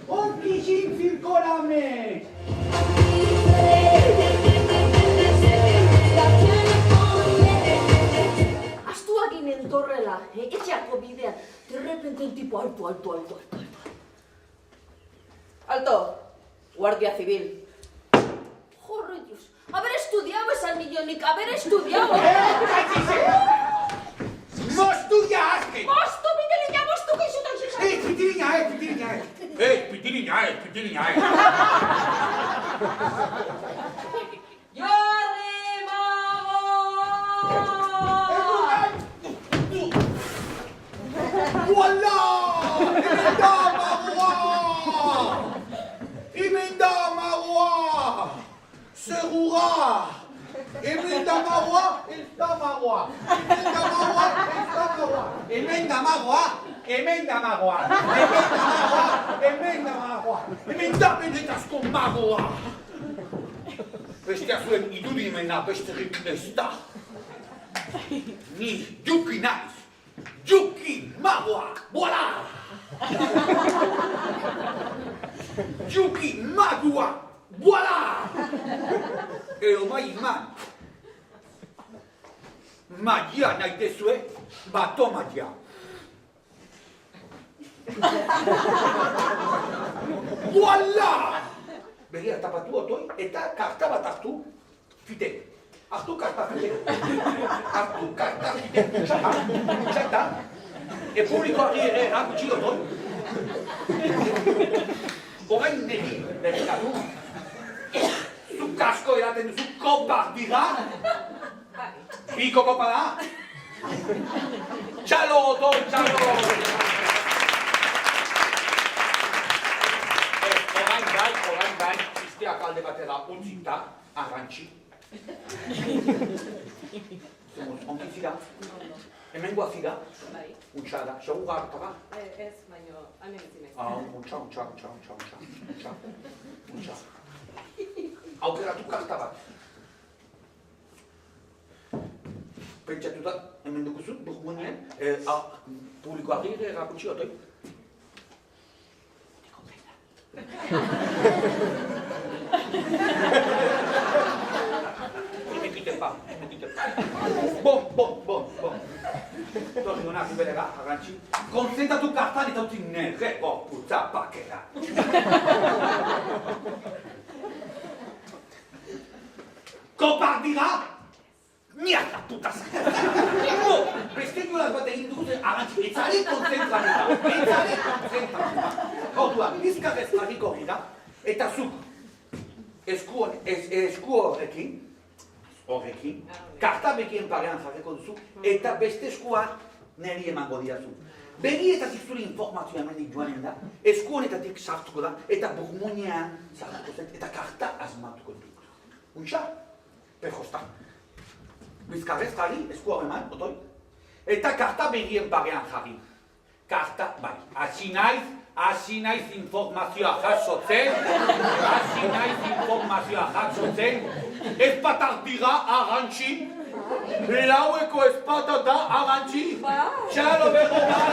onki xin zirkolame. Astua ginen torrela, etxeako bidean, de repente el tipo alto. Alto, Guardia Civil. Joder, Dios, haber estudiado esa millonica, haber estudiado. Mostu jazke! Mostu, Miguelina, mostu, que izutan zizan. Pitiriña. Jordi Mago! Voilà! Emenda Marois! Serura! Emenda Marois! Emenda benetasko Marois! Bestea zuen idudimena besterik ez da. Ni Juki naiz! Juki Magoa! Voilà! Juki Magoa! Voilà! Edo maiman. Magia naitezue, bato magia. Voilà! Begia tapatu otoi eta karta bat hartu fite. Hartu karta fite. Txata. E publikoari ere erakutsi otoi. Orain niri berkatu. Zuk kasko eraten duzu kopar dira. Biko kopa da. Txalo otoi, txalo! Orain gai, izteak alde batera untzita, arrantxi. Onki zira? Hemen guazira? Untxa da, segur hartara? Ez, baino, hemen zinez. Untxa. Aukeratu karta bat. Pentsatuta, hemen dukuzu, burgunean, publikoari ere erakutsi otoi. Ne quitte pas. Bon. Torri hona, ribelera, arrantxi. Konzentratu kartan eta utzi nere gorputza pakera. Kopar dira? Mierda, putas! No! Beste nolaz bat egin dugu arrantxi, etzari konzentratuta. Orduan, bizkarrez jarriko gira, eta zuk esku horrekin, karta bekien parean jarriko duzu, eta beste eskua neri emango diazu. Begietatik zure informazioa emendik joanen da, esku honetatik sartuko da, eta burmuinean sartuko zen, eta karta asmatuko duk. Untxa? Perjostan. Bizkarrez jarri, esku horreman, otoi? Eta karta begien parean jarri. Karta, bai, hasi naiz informazioa jasotzen, ez patar dira arrantxi, laueko ez patata arrantxi, txalo berro gara.